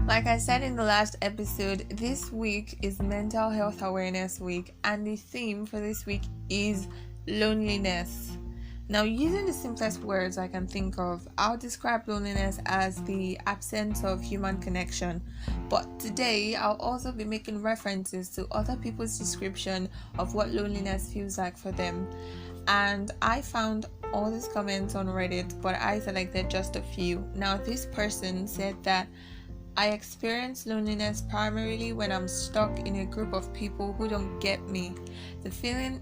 Like I said in the last episode, this week is Mental Health Awareness Week, and the theme for this week is loneliness. Now, using the simplest words I can think of, I'll describe loneliness as the absence of human connection. But today, I'll also be making references to other people's description of what loneliness feels like for them. And I found all these comments on Reddit, but I selected just a few. Now, this person said that I experience loneliness primarily when I'm stuck in a group of people who don't get me. The feeling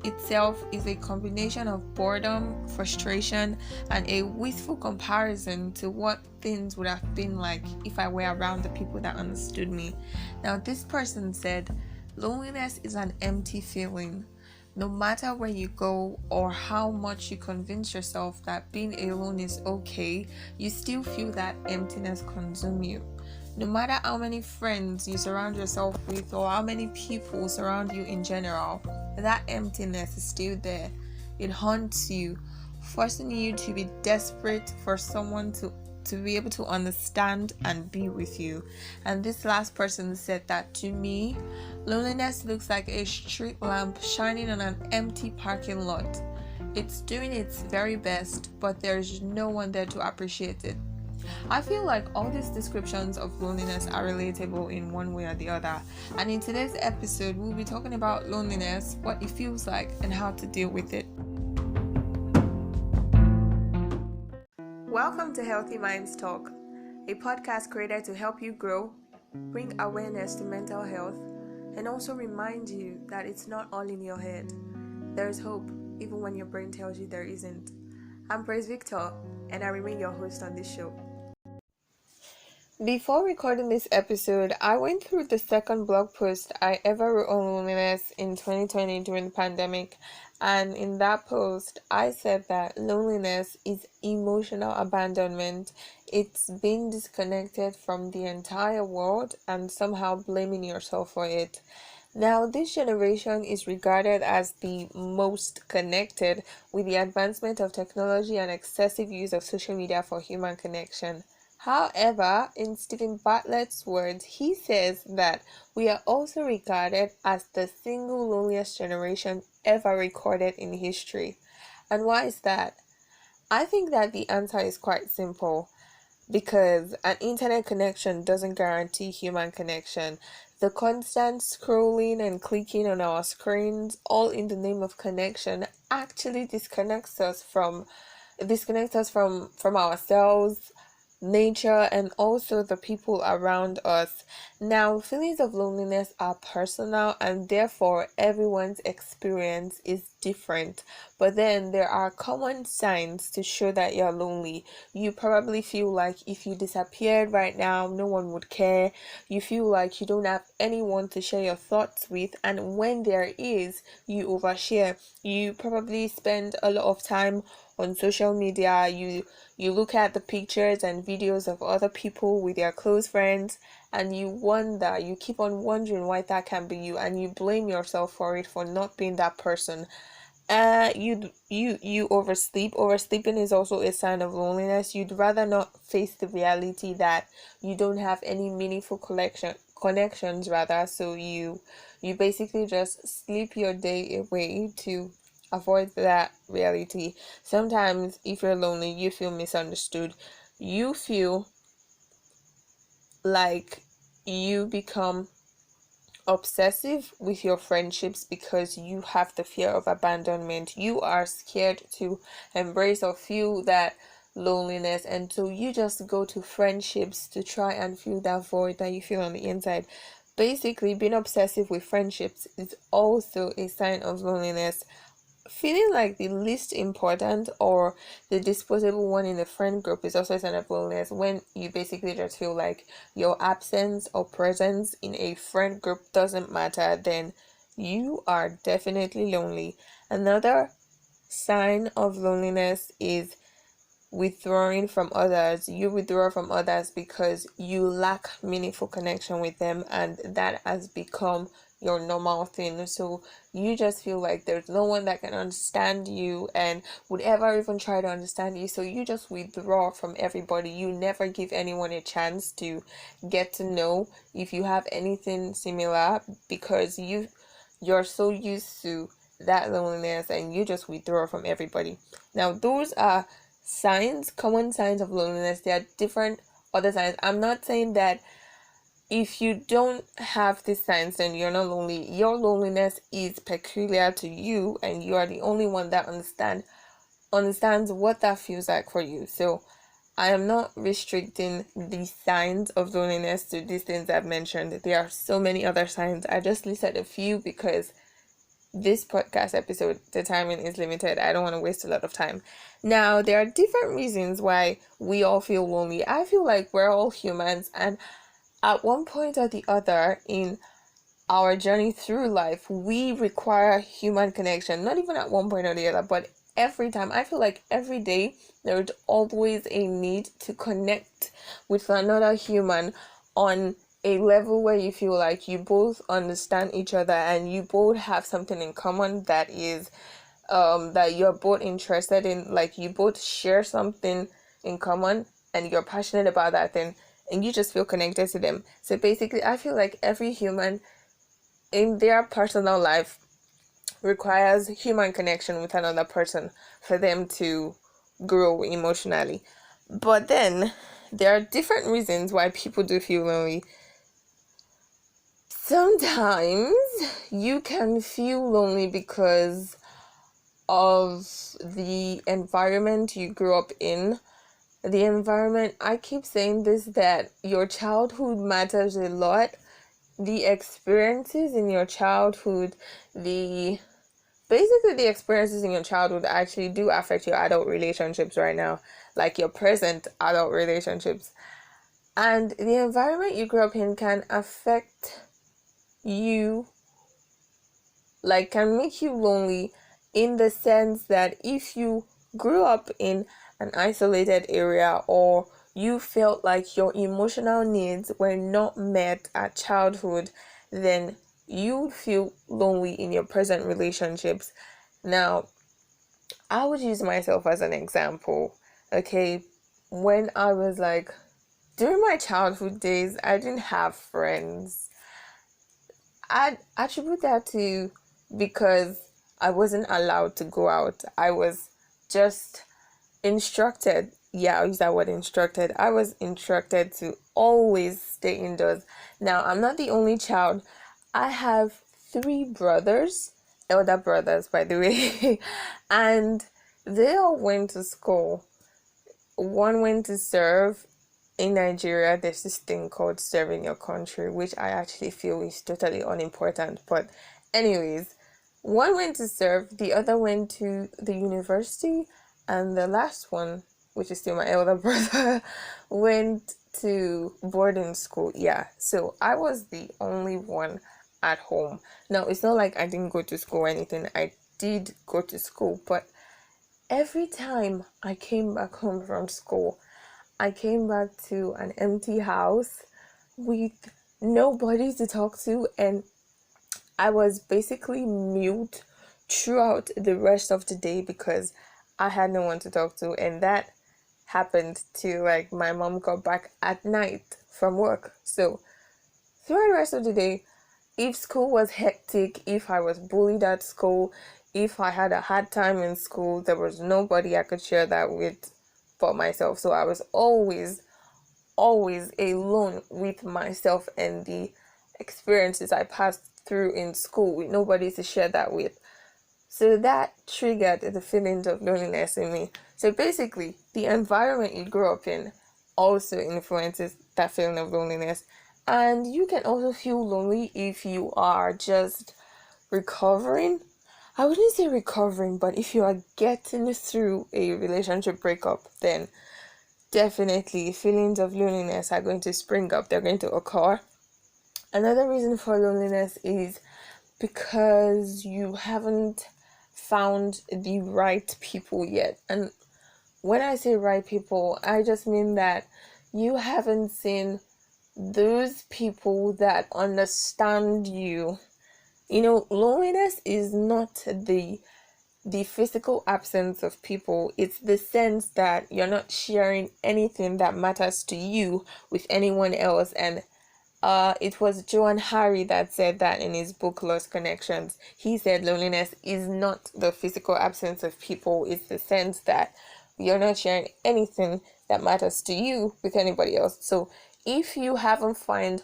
itself is a combination of boredom, frustration, and a wistful comparison to what things would have been like if I were around the people that understood me. Now, this person said, loneliness is an empty feeling. No matter where you go or how much you convince yourself that being alone is okay, you still feel that emptiness consume you. No matter how many friends you surround yourself with or how many people surround you in general, that emptiness is still there. It haunts you, forcing you to be desperate for someone to be able to understand and be with you. And this last person said that to me, loneliness looks like a street lamp shining on an empty parking lot. It's doing its very best, but there's no one there to appreciate it. I feel like all these descriptions of loneliness are relatable in one way or the other. And in today's episode, we'll be talking about loneliness, what it feels like, and how to deal with it. Welcome to Healthy Minds Talk, a podcast created to help you grow, bring awareness to mental health, and also remind you that it's not all in your head. There's hope, even when your brain tells you there isn't. I'm Praise Victor, and I remain your host on this show. Before recording this episode, I went through the second blog post I ever wrote on loneliness in 2020 during the pandemic, and in that post, I said that loneliness is emotional abandonment. It's being disconnected from the entire world and somehow blaming yourself for it. Now, this generation is regarded as the most connected with the advancement of technology and excessive use of social media for human connection. However, in Stephen Bartlett's words, he says that we are also regarded as the single loneliest generation ever recorded in history. And why is that? I think that the answer is quite simple. Because an internet connection doesn't guarantee human connection. The constant scrolling and clicking on our screens, all in the name of connection, actually disconnects us from ourselves, nature, and also the people around us. Now, feelings of loneliness are personal and therefore everyone's experience is different. But then there are common signs to show that you're lonely. You probably feel like if you disappeared right now, no one would care. You feel like you don't have anyone to share your thoughts with, and when there is, you overshare. You probably spend a lot of time on social media. You look at the pictures and videos of other people with their close friends, and you keep on wondering why that can be you, and you blame yourself for it, for not being that person. You oversleep. Oversleeping is also a sign of loneliness. You'd rather not face the reality that you don't have any meaningful connections rather, so you basically just sleep your day away to avoid that reality. Sometimes if you're lonely, you feel misunderstood. You feel like you become obsessive with your friendships because you have the fear of abandonment. You are scared to embrace or feel that loneliness, and so you just go to friendships to try and fill that void that you feel on the inside. Basically, being obsessive with friendships is also a sign of loneliness. Feeling like the least important or the disposable one in the friend group is also a sign of loneliness. When you basically just feel like your absence or presence in a friend group doesn't matter, then you are definitely lonely. Another sign of loneliness is withdrawing from others. You withdraw from others because you lack meaningful connection with them, and that has become your normal thing. So you just feel like there's no one that can understand you and would ever even try to understand you. So you just withdraw from everybody. You never give anyone a chance to get to know if you have anything similar, because you're so used to that loneliness and you just withdraw from everybody. Now those are common signs of loneliness. There are different other signs. I'm not saying that if you don't have these signs then you're not lonely. Your loneliness is peculiar to you and you are the only one that understands what that feels like for you. So I am not restricting the signs of loneliness to these things I've mentioned. There are so many other signs. I just listed a few because this podcast episode, the timing is limited. I don't want to waste a lot of time. Now, there are different reasons why we all feel lonely. I feel like we're all humans, and at one point or the other in our journey through life, we require human connection. Not even at one point or the other, but every time. I feel like every day there's always a need to connect with another human on a level where you feel like you both understand each other and you both have something in common that is that you're both interested in, like you both share something in common and you're passionate about that thing and you just feel connected to them. So basically I feel like every human in their personal life requires human connection with another person for them to grow emotionally. But then there are different reasons why people do feel lonely. Sometimes you can feel lonely because of the environment you grew up in. The environment, I keep saying this, that your childhood matters a lot. The experiences in your childhood, the experiences in your childhood actually do affect your adult relationships right now, like your present adult relationships. And the environment you grew up in can affect you, like can make you lonely, in the sense that if you grew up in an isolated area or you felt like your emotional needs were not met at childhood, then you feel lonely in your present relationships. Now, I would use myself as an example. Okay, when I was like, during my childhood days, I didn't have friends. I attribute that to because I wasn't allowed to go out. I was just instructed. Yeah, I'll use that word, instructed. I was instructed to always stay indoors. Now, I'm not the only child. I have 3 brothers, elder brothers, by the way, and they all went to school. One went to serve. In Nigeria, there's this thing called serving your country, which I actually feel is totally unimportant. But anyways, one went to serve, the other went to the university, and the last one, which is still my elder brother, went to boarding school. Yeah, so I was the only one at home. Now, it's not like I didn't go to school or anything. I did go to school, but every time I came back home from school, I came back to an empty house with nobody to talk to, and I was basically mute throughout the rest of the day because I had no one to talk to. And that happened to, like, my mom got back at night from work. So throughout the rest of the day, if school was hectic, if I was bullied at school, if I had a hard time in school, there was nobody I could share that with but myself. So I was always alone with myself and the experiences I passed through in school with nobody to share that with. So that triggered the feelings of loneliness in me. So basically, the environment you grow up in also influences that feeling of loneliness. And you can also feel lonely if you are just recovering. I wouldn't say recovering, but if you are getting through a relationship breakup, then definitely feelings of loneliness are going to spring up. They're going to occur. Another reason for loneliness is because you haven't found the right people yet. And when I say right people, I just mean that you haven't seen those people that understand you Loneliness is not the physical absence of people. It's the sense that you're not sharing anything that matters to you with anyone else. And it was Joan Harry that said that in his book Lost Connections. He said loneliness is not the physical absence of people, it's the sense that you're not sharing anything that matters to you with anybody else. So if you haven't found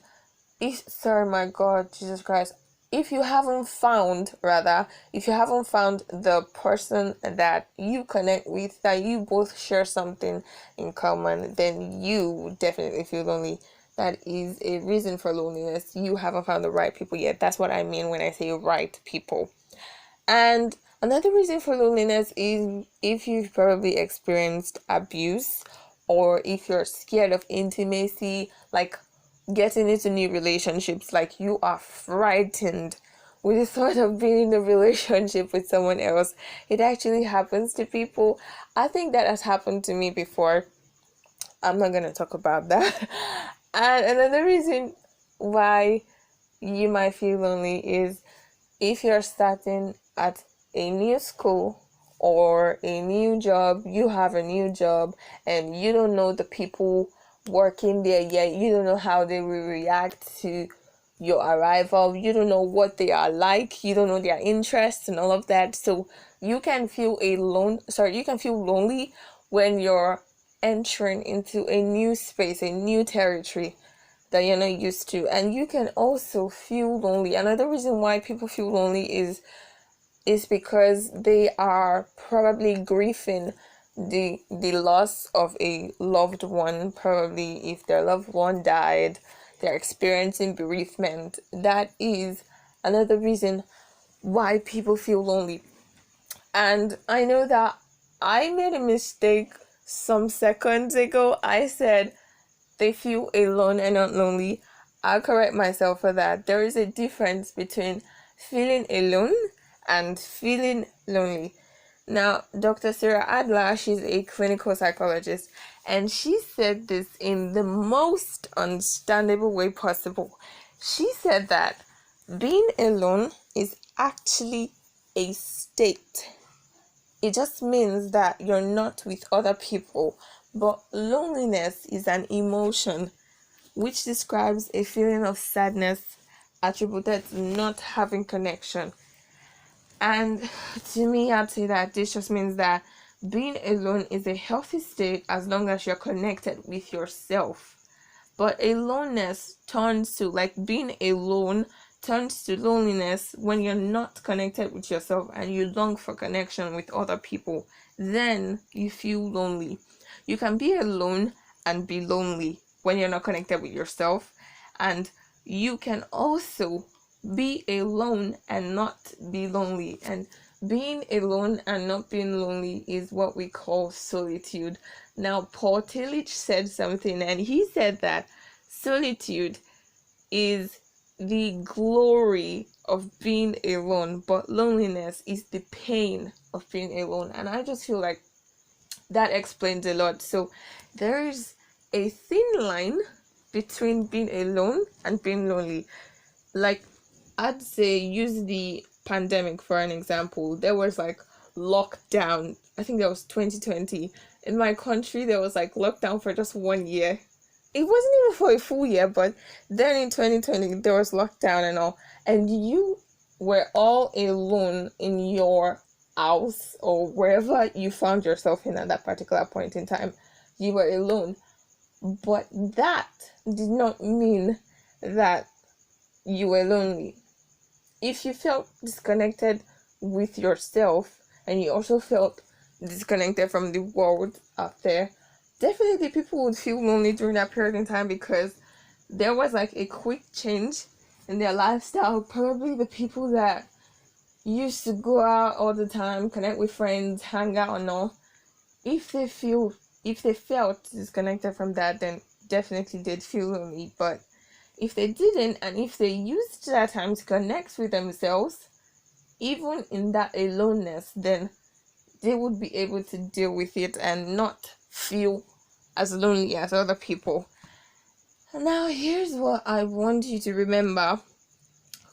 my God, Jesus Christ, if you haven't found the person that you connect with, that you both share something in common, then you definitely feel lonely. That is a reason for loneliness. You haven't found the right people yet. That's what I mean when I say right people. And another reason for loneliness is if you've probably experienced abuse, or if you're scared of intimacy, like getting into new relationships, like you are frightened with the thought of being in a relationship with someone else. It actually happens to people. I think that has happened to me before. I'm not going to talk about that. And another reason why you might feel lonely is if you're starting at a new school or a new job. You have a new job and you don't know the people working there yet. You don't know how they will react to your arrival. You don't know what they are like. You don't know their interests and all of that. So you can feel lonely when you're entering into a new space, a new territory that you're not used to. And you can also feel lonely. Another reason why people feel lonely is because they are probably grieving the loss of a loved one. Probably if their loved one died, they're experiencing bereavement. That is another reason why people feel lonely. And I know that I made a mistake some seconds ago. I said they feel alone and not lonely. I'll correct myself for that. There is a difference between feeling alone and feeling lonely. Now, Dr. Sarah Adler, she's a clinical psychologist, and she said this in the most understandable way possible. She said that being alone is actually a state. It just means that you're not with other people. But loneliness is an emotion which describes a feeling of sadness attributed to not having connection. And to me, I'd say that this just means that being alone is a healthy state as long as you're connected with yourself. But aloneness turns to, like, being alone turns to loneliness when you're not connected with yourself and you long for connection with other people. Then you feel lonely. You can be alone and be lonely when you're not connected with yourself, and you can also be alone and not be lonely. And being alone and not being lonely is what we call solitude. Now, Paul Tillich said something, and he said that solitude is the glory of being alone, but loneliness is the pain of being alone. And I just feel like that explains a lot. So there's a thin line between being alone and being lonely. Like, I'd say, use the pandemic for an example. There was like lockdown. I think that was 2020. In my country, there was like lockdown for just 1 year. It wasn't even for a full year, but then in 2020, there was lockdown and all. And you were all alone in your house or wherever you found yourself in at that particular point in time. You were alone. But that did not mean that you were lonely. If you felt disconnected with yourself and you also felt disconnected from the world out there, definitely people would feel lonely during that period in time, because there was like a quick change in their lifestyle. Probably the people that used to go out all the time, connect with friends, hang out and all, if they felt disconnected from that, then definitely they'd feel lonely. But if they didn't, and if they used that time to connect with themselves, even in that aloneness, then they would be able to deal with it and not feel as lonely as other people. Now, here's what I want you to remember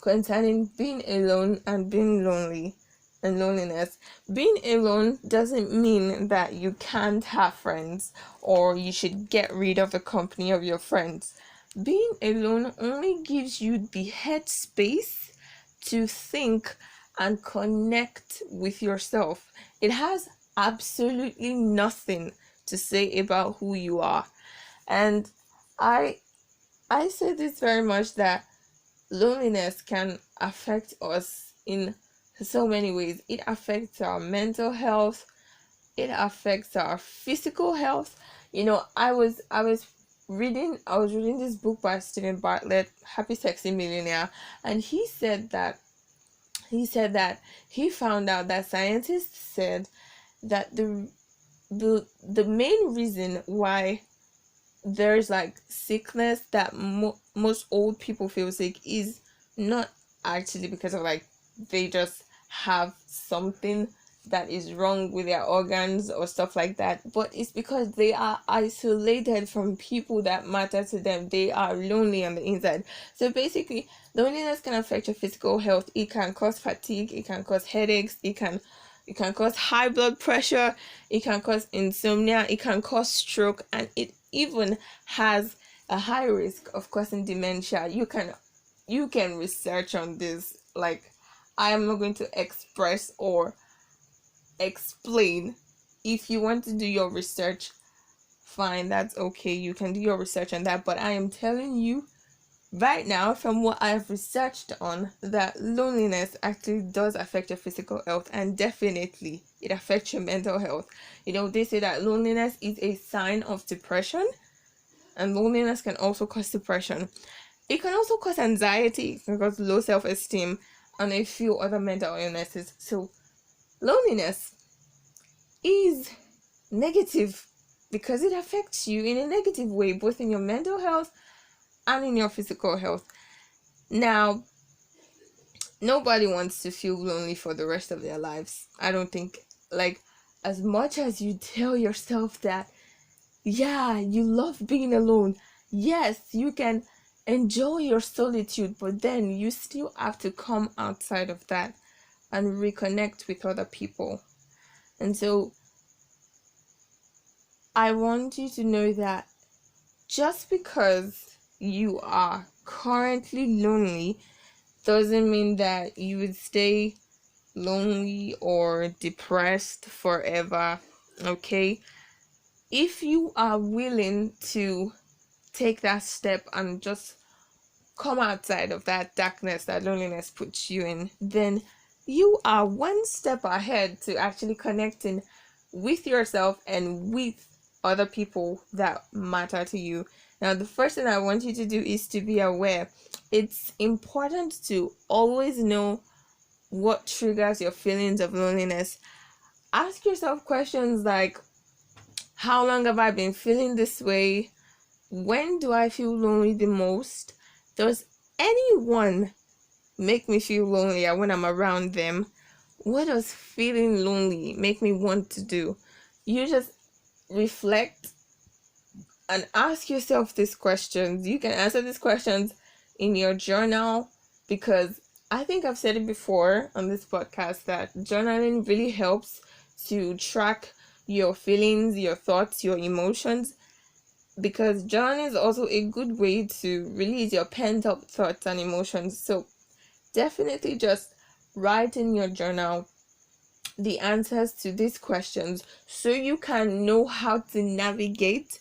concerning being alone and being lonely and loneliness. Being alone doesn't mean that you can't have friends or you should get rid of the company of your friends. Being alone only gives you the headspace to think and connect with yourself. It has absolutely nothing to say about who you are. And I I say this very much that loneliness can affect us in so many ways. It affects our mental health, it affects our physical health. I was reading this book by Stephen Bartlett, Happy Sexy Millionaire, and he said that he found out that scientists said that the main reason why there's like sickness that most old people feel sick is not actually because of like they just have something that is wrong with their organs or stuff like that, but it's because they are isolated from people that matter to them. They are lonely on the inside. So basically, loneliness can affect your physical health. It can cause fatigue, it can cause headaches, it can cause high blood pressure, it can cause insomnia, it can cause stroke, and it even has a high risk of causing dementia. You can research on this. Like, I am not going to express or explain. If you want to do your research, fine, that's okay, you can do your research on that, but I am telling you right now, from what I've researched on, that loneliness actually does affect your physical health, and definitely it affects your mental health. They say that loneliness is a sign of depression, and loneliness can also cause depression. It can also cause anxiety, it can cause low self-esteem, and a few other mental illnesses. So loneliness is negative because it affects you in a negative way, both in your mental health and in your physical health. Now, nobody wants to feel lonely for the rest of their lives. I don't think, like, as much as you tell yourself that, yeah, you love being alone, yes, you can enjoy your solitude, but then you still have to come outside of that and reconnect with other people. And so I want you to know that just because you are currently lonely doesn't mean that you would stay lonely or depressed forever. Okay? If you are willing to take that step and just come outside of that darkness that loneliness puts you in, then you are one step ahead to actually connecting with yourself and with other people that matter to you. Now, the first thing I want you to do is to be aware. It's important to always know what triggers your feelings of loneliness. Ask yourself questions like, how long have I been feeling this way? When do I feel lonely the most? Does anyone make me feel lonelier when I'm around them? What does feeling lonely make me want to do? You just reflect and ask yourself these questions. You can answer these questions in your journal, because I think I've said it before on this podcast that journaling really helps to track your feelings, your thoughts, your emotions, because journaling is also a good way to release your pent up thoughts and emotions. So definitely just write in your journal the answers to these questions so you can know how to navigate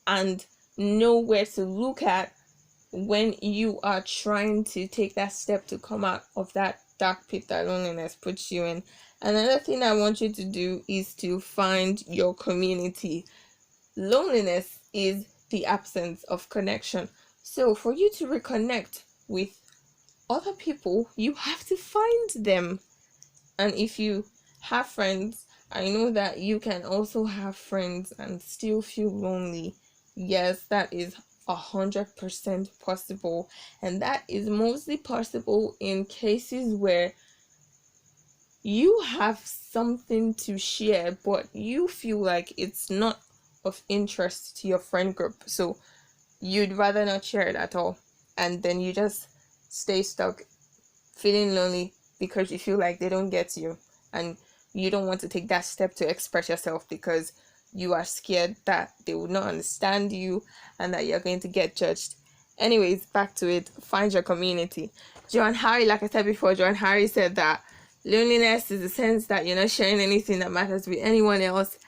and know where to look at when you are trying to take that step to come out of that dark pit that loneliness puts you in. Another thing I want you to do is to find your community. Loneliness is the absence of connection. So for you to reconnect with other people, you have to find them. And if you have friends, I know that you can also have friends and still feel lonely. Yes, that is 100% possible, and that is mostly possible in cases where you have something to share but you feel like it's not of interest to your friend group, so you'd rather not share it at all, and then you just stay stuck feeling lonely because you feel like they don't get you, and you don't want to take that step to express yourself because you are scared that they will not understand you and that you're going to get judged. Anyways, back to it. Find your community. John Harry, like I said before, John Harry said that loneliness is the sense that you're not sharing anything that matters with anyone else.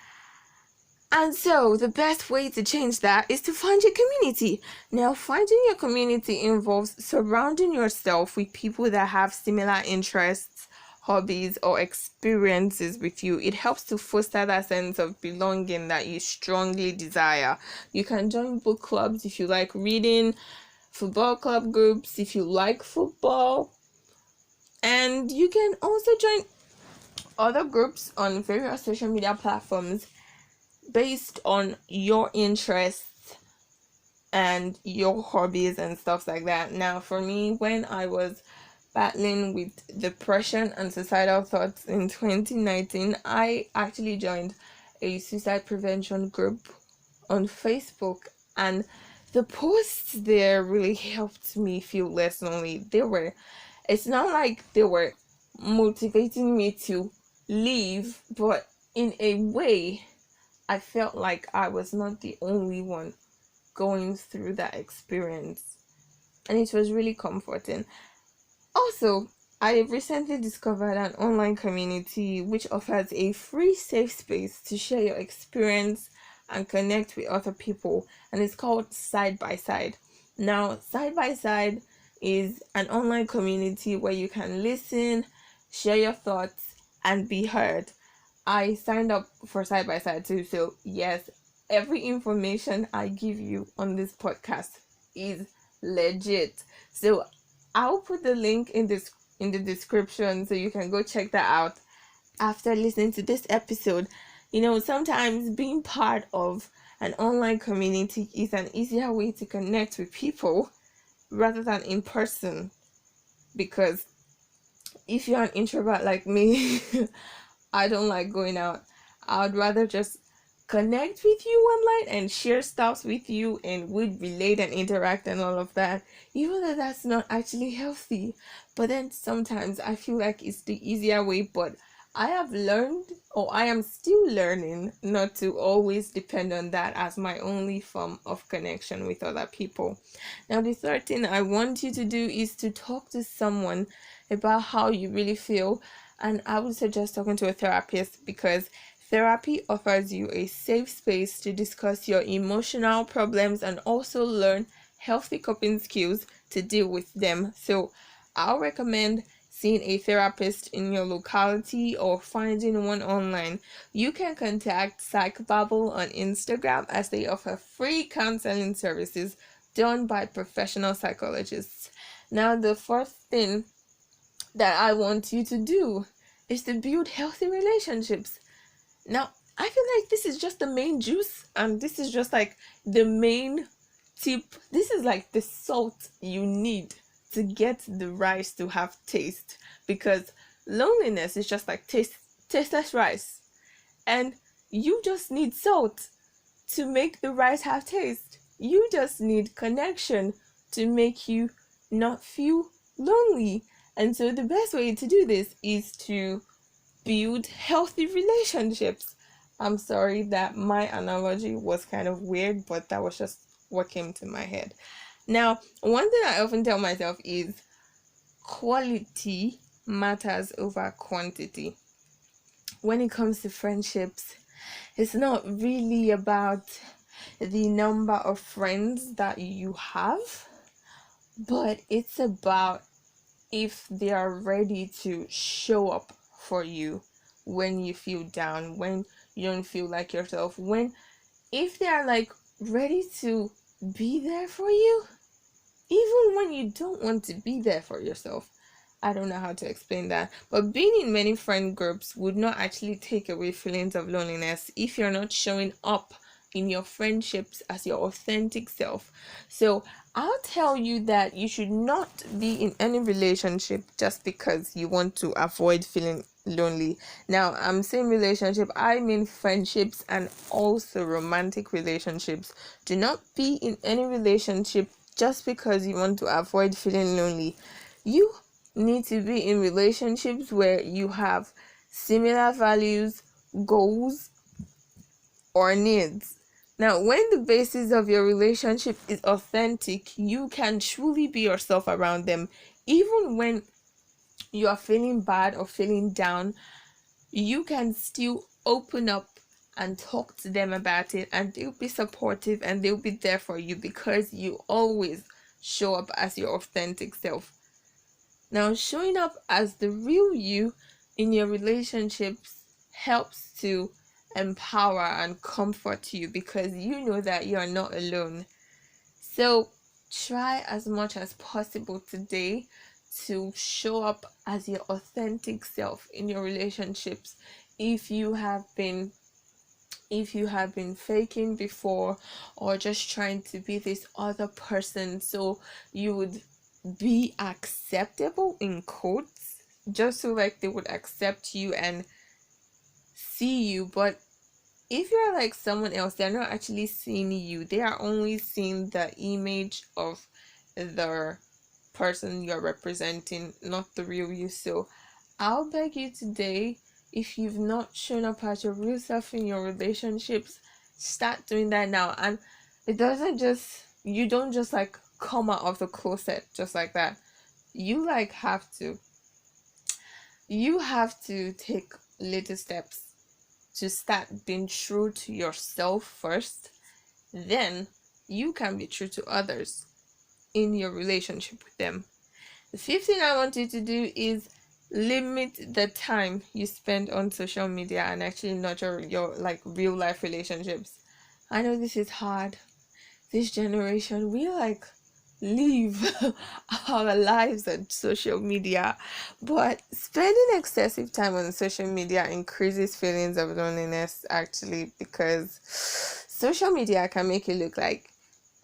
And so, the best way to change that is to find your community. Now, finding your community involves surrounding yourself with people that have similar interests, hobbies, or experiences with you. It helps to foster that sense of belonging that you strongly desire. You can join book clubs if you like reading, football club groups if you like football, and you can also join other groups on various social media platforms based on your interests and your hobbies and stuff like that. Now, for me, when I was battling with depression and suicidal thoughts in 2019, I actually joined a suicide prevention group on Facebook, and the posts there really helped me feel less lonely. It's not like they were motivating me to leave, but in a way, I felt like I was not the only one going through that experience, and it was really comforting. Also, I recently discovered an online community which offers a free safe space to share your experience and connect with other people, and it's called Side by Side. Now, Side by Side is an online community where you can listen, share your thoughts, and be heard. I signed up for Side by Side too, so yes, every information I give you on this podcast is legit. So I'll put the link in the description so you can go check that out after listening to this episode. Sometimes being part of an online community is an easier way to connect with people rather than in person, because if you're an introvert like me, I don't like going out. I'd rather just connect with you online and share stuff with you, and would relate and interact and all of that, even though that's not actually healthy. But then sometimes I feel like it's the easier way, but I have learned, or I am still learning, not to always depend on that as my only form of connection with other people. Now, the third thing I want you to do is to talk to someone about how you really feel. And I would suggest talking to a therapist, because therapy offers you a safe space to discuss your emotional problems and also learn healthy coping skills to deal with them. So I'll recommend seeing a therapist in your locality or finding one online. You can contact Psychbabble on Instagram, as they offer free counseling services done by professional psychologists. Now, the fourth thing that I want you to do is to build healthy relationships. Now, I feel like this is just the main juice, and this is just like the main tip. This is like the salt you need to get the rice to have taste, because loneliness is just like tasteless rice, and you just need salt to make the rice have taste. You just need connection to make you not feel lonely. And so the best way to do this is to build healthy relationships. I'm sorry that my analogy was kind of weird, but that was just what came to my head. Now, one thing I often tell myself is quality matters over quantity. When it comes to friendships, it's not really about the number of friends that you have, but it's about if they are ready to show up for you when you feel down, when you don't feel like yourself, if they are like ready to be there for you, even when you don't want to be there for yourself. I don't know how to explain that, but being in many friend groups would not actually take away feelings of loneliness if you're not showing up in your friendships as your authentic self. So I'll tell you that you should not be in any relationship just because you want to avoid feeling lonely. Now, I'm saying relationship, I mean friendships and also romantic relationships. Do not be in any relationship just because you want to avoid feeling lonely. You need to be in relationships where you have similar values, goals, or needs. Now, when the basis of your relationship is authentic, you can truly be yourself around them. Even when you are feeling bad or feeling down, you can still open up and talk to them about it, and they'll be supportive and they'll be there for you because you always show up as your authentic self. Now, showing up as the real you in your relationships helps to empower and comfort you because you know that you are not alone. So, try as much as possible today to show up as your authentic self in your relationships. If you have been faking before, or just trying to be this other person so you would be acceptable in quotes, just so like they would accept you and see you, but if you're like someone else, they're not actually seeing you, they are only seeing the image of the person you're representing, not the real you. So I'll beg you today, if you've not shown up as your real self in your relationships, start doing that now. And it doesn't just, you don't just like come out of the closet just like that. You like have to take little steps to start being true to yourself first. Then you can be true to others in your relationship with them. The fifth thing I want you to do is limit the time you spend on social media and actually nurture your like real life relationships. I know this is hard. This generation, we like live our lives on social media, but spending excessive time on social media increases feelings of loneliness actually, because social media can make it look like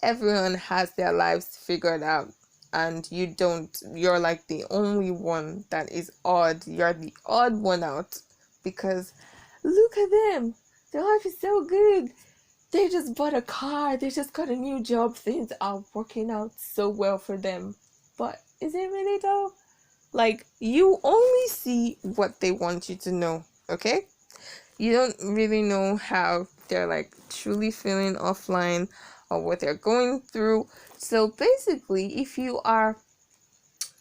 everyone has their lives figured out and you don't. You're like the only one that is odd. You're the odd one out because look at them, their life is so good, they just bought a car, they just got a new job, things are working out so well for them. But is it really though? Like, you only see what they want you to know, okay? You don't really know how they're like truly feeling offline or what they're going through. So basically, if you are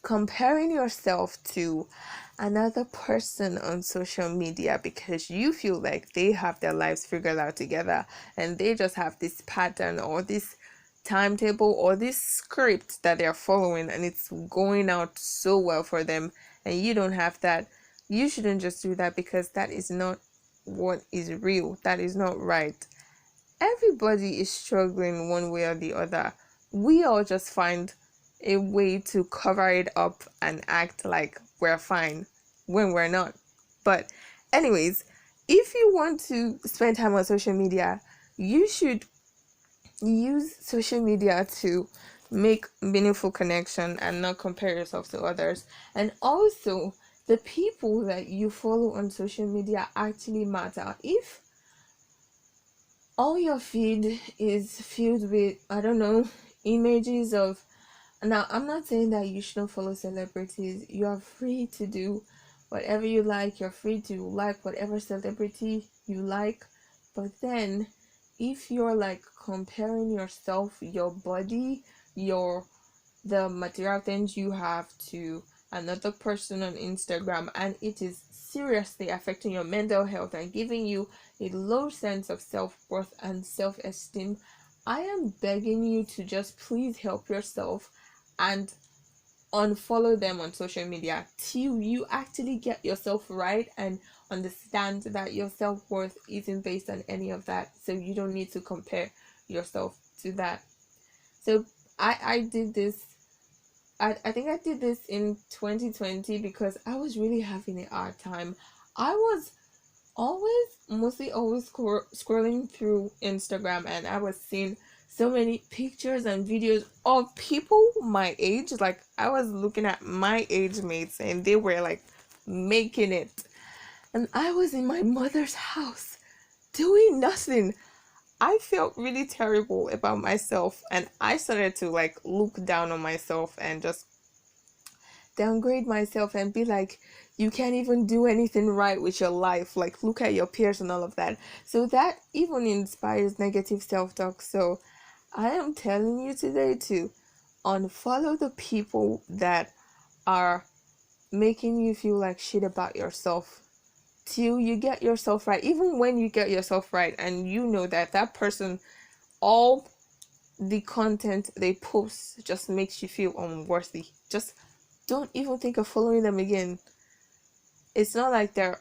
comparing yourself to another person on social media because you feel like they have their lives figured out together and they just have this pattern or this timetable or this script that they're following and it's going out so well for them, and you don't have that, you shouldn't just do that because that is not what is real. That is not right. Everybody is struggling one way or the other. We all just find a way to cover it up and act like we're fine when we're not. But anyways, if you want to spend time on social media, you should use social media to make meaningful connection and not compare yourself to others. And also, the people that you follow on social media actually matter. If all your feed is filled with, I don't know, images of, now I'm not saying that you shouldn't follow celebrities. You are free to do whatever you like. You're free to like whatever celebrity you like. But then if you're like comparing yourself, your body, the material things you have to another person on Instagram, and it is seriously affecting your mental health and giving you a low sense of self-worth and self-esteem, I am begging you to just please help yourself and unfollow them on social media till you actually get yourself right and understand that your self-worth isn't based on any of that, so you don't need to compare yourself to that. So I did this, I think I did this in 2020 because I was really having a hard time. I was mostly always scrolling through Instagram, and I was seeing so many pictures and videos of people my age. Like, I was looking at my age mates and they were like making it, and I was in my mother's house doing nothing. I felt really terrible about myself, and I started to like look down on myself and just downgrade myself and be like, you can't even do anything right with your life. Like, look at your peers and all of that. So that even inspires negative self-talk. So I am telling you today to unfollow the people that are making you feel like shit about yourself till you get yourself right. Even when you get yourself right and you know that that person, all the content they post just makes you feel unworthy, just don't even think of following them again. It's not like they're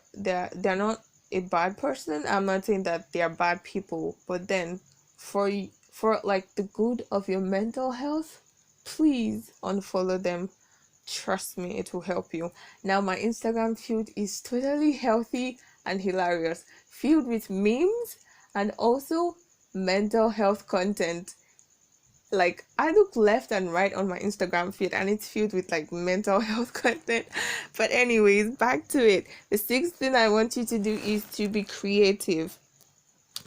not a bad person. I'm not saying that they're bad people, but then for like the good of your mental health, please unfollow them. Trust me, it will help you. Now my Instagram feed is totally healthy and hilarious, filled with memes and also mental health content. Like, I look left and right on my Instagram feed and it's filled with like mental health content. But anyways, back to it. The sixth thing I want you to do is to be creative.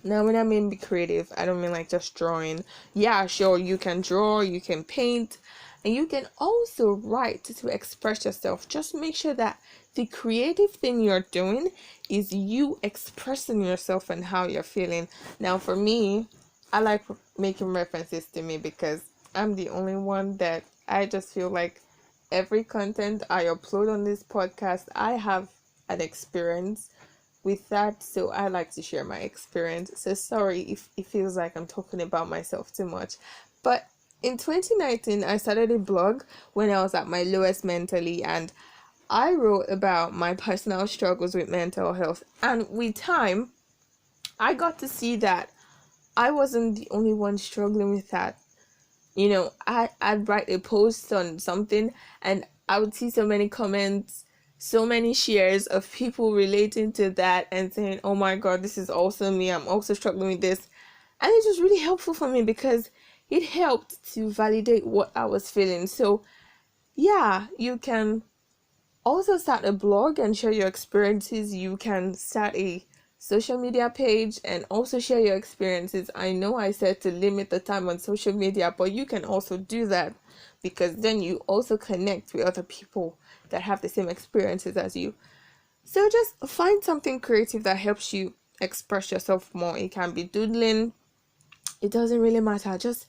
Now, when I mean be creative, I don't mean like just drawing. Yeah, sure, you can draw, you can paint, and you can also write to express yourself. Just make sure that the creative thing you're doing is you expressing yourself and how you're feeling. Now, for me, I like making references to me because I'm the only one that I just feel like every content I upload on this podcast, I have an experience with that, so I like to share my experience. So sorry if it feels like I'm talking about myself too much, but in 2019 I started a blog when I was at my lowest mentally, and I wrote about my personal struggles with mental health, and with time I got to see that I wasn't the only one struggling with that. I'd write a post on something and I would see so many comments, so many shares of people relating to that and saying, oh my god, this is also me, I'm also struggling with this. And it was really helpful for me because it helped to validate what I was feeling. So yeah, you can also start a blog and share your experiences. You can start a social media page and also share your experiences. I know I said to limit the time on social media, but you can also do that because then you also connect with other people that have the same experiences as you. So just find something creative that helps you express yourself more. It can be doodling, it doesn't really matter. Just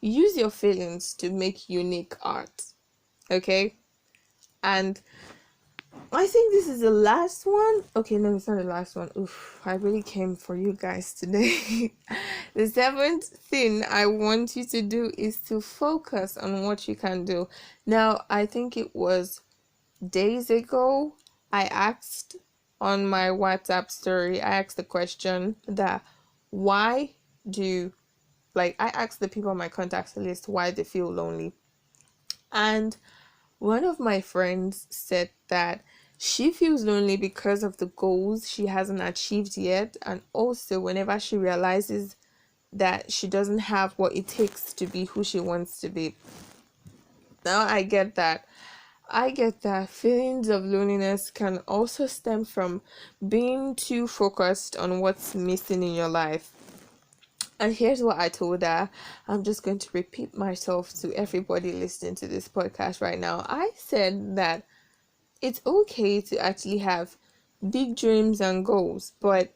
use your feelings to make unique art. Okay? And I think this is the last one. Okay, no, it's not the last one. Oof, I really came for you guys today. The seventh thing I want you to do is to focus on what you can do. Now, I think it was days ago, I asked on my WhatsApp story, I asked the question that why do, I asked the people on my contacts list why they feel lonely. And one of my friends said that she feels lonely because of the goals she hasn't achieved yet, and also whenever she realizes that she doesn't have what it takes to be who she wants to be. Now I get that. I get that feelings of loneliness can also stem from being too focused on what's missing in your life. And here's what I told her. I'm just going to repeat myself to everybody listening to this podcast right now. I said that it's okay to actually have big dreams and goals, but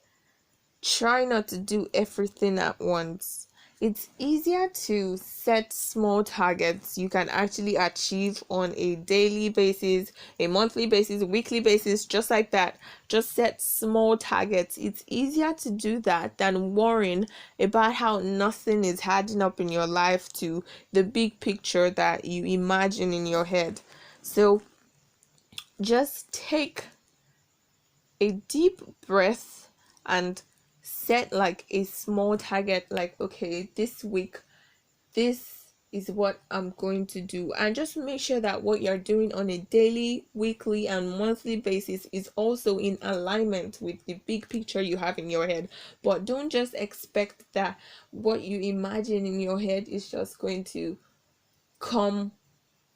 try not to do everything at once. It's easier to set small targets you can actually achieve on a daily basis, a monthly basis, weekly basis, just like that. Just set small targets. It's easier to do that than worrying about how nothing is adding up in your life to the big picture that you imagine in your head. So just take a deep breath and set like a small target, like, okay, this week this is what I'm going to do, and just make sure that what you're doing on a daily, weekly and monthly basis is also in alignment with the big picture you have in your head. But don't just expect that what you imagine in your head is just going to come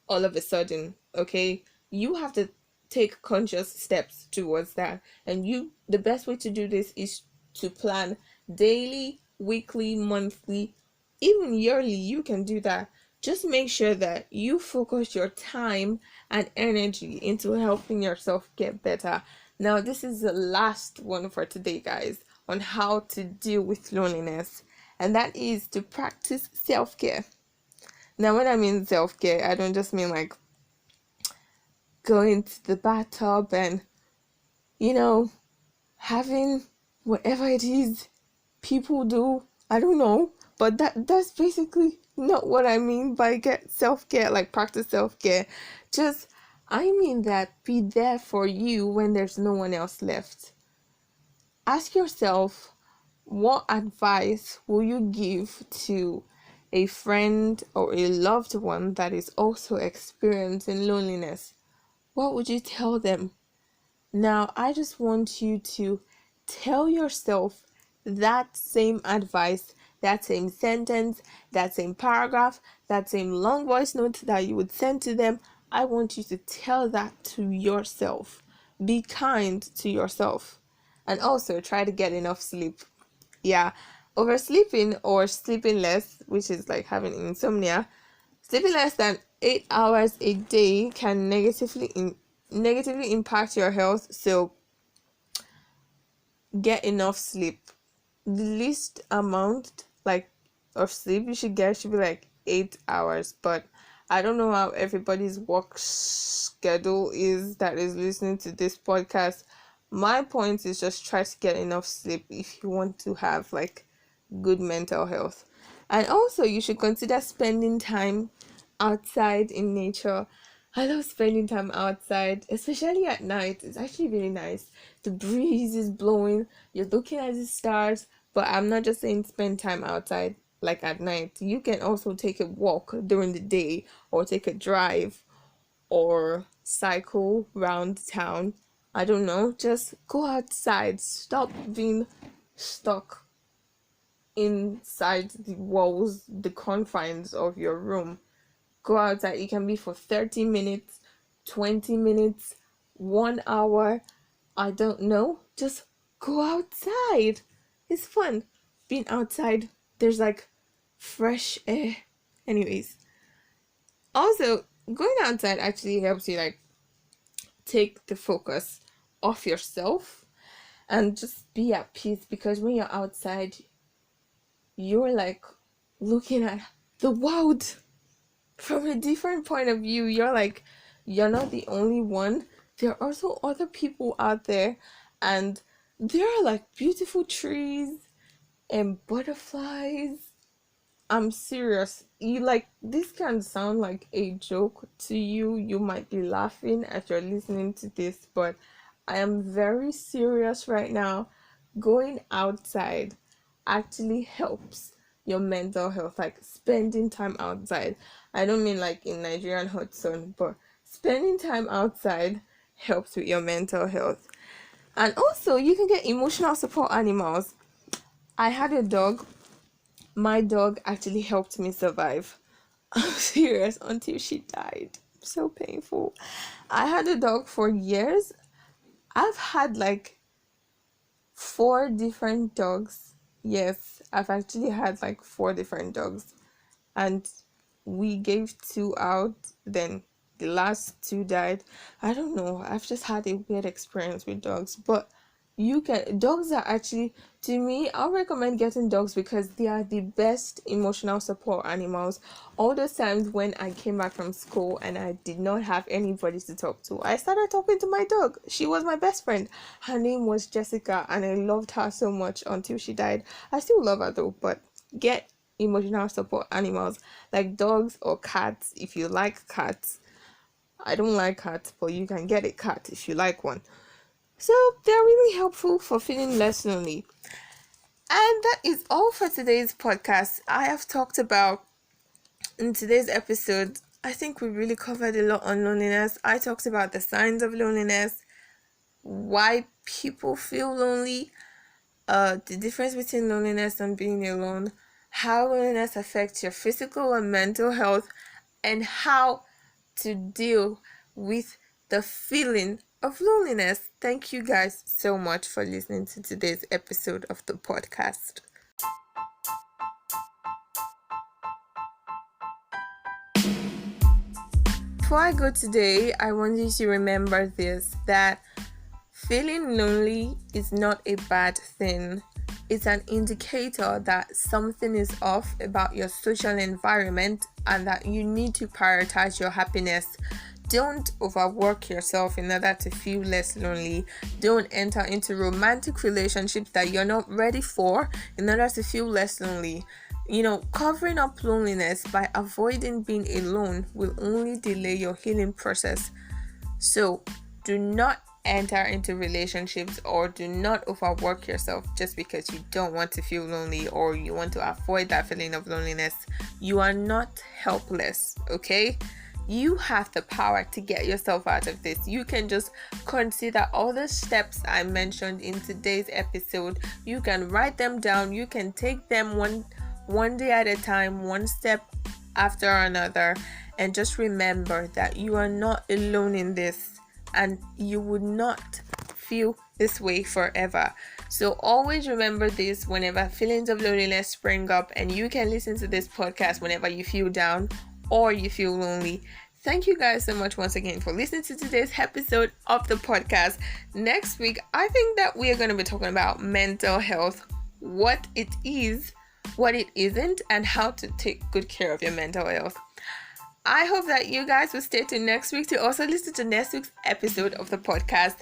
all of a sudden. Okay, you have to take conscious steps towards that, and the best way to do this is to plan daily, weekly, monthly, even yearly. You can do that. just make sure that you focus your time and energy into helping yourself get better. Now, this is the last one for today, guys, on how to deal with loneliness, and that is to practice self-care. Now, when I mean self-care, I don't just mean like going to the bathtub and, you know, having whatever it is people do. I don't know, but that's basically not what I mean by get self-care, like practice self-care. Just, I mean that be there for you when there's no one else left. Ask yourself, what advice will you give to a friend or a loved one that is also experiencing loneliness? What would you tell them? Now, I just want you to tell yourself that same advice, that same sentence, that same paragraph, that same long voice note that you would send to them. I want you to tell that to yourself. Be kind to yourself. And also try to get enough sleep. Yeah, oversleeping or sleeping less, which is like having insomnia, sleeping less than 8 hours a day can negatively impact your health. So get enough sleep. The least amount like of sleep you should get should be like 8 hours. But I don't know how everybody's work schedule is that is listening to this podcast. My point is just try to get enough sleep if you want to have like good mental health. And also you should consider spending time outside in nature. I love spending time outside, especially at night. It's actually really nice. The breeze is blowing, you're looking at the stars, but I'm not just saying spend time outside like at night. You can also take a walk during the day or take a drive or cycle round town. I don't know, just go outside. Stop being stuck inside the walls, the confines of your room. Go outside. It can be for 30 minutes, 20 minutes, 1 hour. I don't know. Just go outside. It's fun being outside. There's like fresh air. Anyways, also going outside actually helps you like take the focus off yourself and just be at peace, because when you're outside, you're like looking at the world from a different point of view. You're like, you're not the only one. There are also other people out there, and there are like beautiful trees and butterflies. I'm serious. You like, this can sound like a joke to you. You might be laughing as you're listening to this, but I am very serious right now. Going outside actually helps your mental health, like spending time outside. I don't mean like in Nigerian hot sun, but spending time outside helps with your mental health. And also you can get emotional support animals. I had a dog. My dog actually helped me survive. I'm serious, until she died. So painful. I had a dog for years. I've had like 4 different dogs. Yes, I've actually had like 4 different dogs. And we gave 2 out, then the last 2 died. I don't know. I've just had a weird experience with dogs. But dogs are actually, to me, I'll recommend getting dogs because they are the best emotional support animals. All those times when I came back from school and I did not have anybody to talk to, I started talking to my dog. She was my best friend. Her name was Jessica, and I loved her so much until she died. I still love her though. But get emotional support animals like dogs or cats if you like cats. I don't like cats, but you can get a cat if you like one. So they're really helpful for feeling less lonely. And that is all for today's podcast. I have talked about, in today's episode, I think we really covered a lot on loneliness. I talked about the signs of loneliness, why people feel lonely, the difference between loneliness and being alone, how loneliness affects your physical and mental health, and how to deal with the feeling of loneliness. Thank you guys so much for listening to today's episode of the podcast. before I go today, I want you to remember this, that feeling lonely is not a bad thing. It's an indicator that something is off about your social environment and that you need to prioritize your happiness. Don't overwork yourself in order to feel less lonely. Don't enter into romantic relationships that you're not ready for in order to feel less lonely. Covering up loneliness by avoiding being alone will only delay your healing process. So, do not enter into relationships or do not overwork yourself just because you don't want to feel lonely or you want to avoid that feeling of loneliness. You are not helpless, okay? You have the power to get yourself out of this. You can just consider all the steps I mentioned in today's episode. You can write them down. You can take them one day at a time, one step after another, and just remember that you are not alone in this and you would not feel this way forever. So always remember this whenever feelings of loneliness spring up, and you can listen to this podcast whenever you feel down or you feel lonely. Thank you guys so much once again for listening to today's episode of the podcast. Next week, I think that we are going to be talking about mental health, what it is, what it isn't, and how to take good care of your mental health. I hope that you guys will stay tuned next week to also listen to next week's episode of the podcast.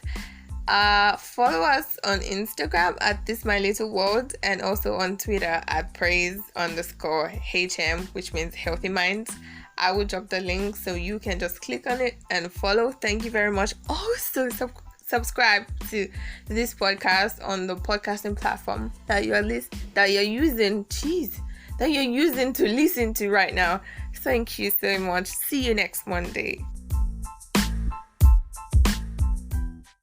Follow us on Instagram at This My Little World and also on Twitter at praise_HM, which means healthy minds. I will drop the link so you can just click on it and follow. Thank you very much. Also, subscribe to this podcast on the podcasting platform that you're using to listen to right now. Thank you so much. See you next Monday.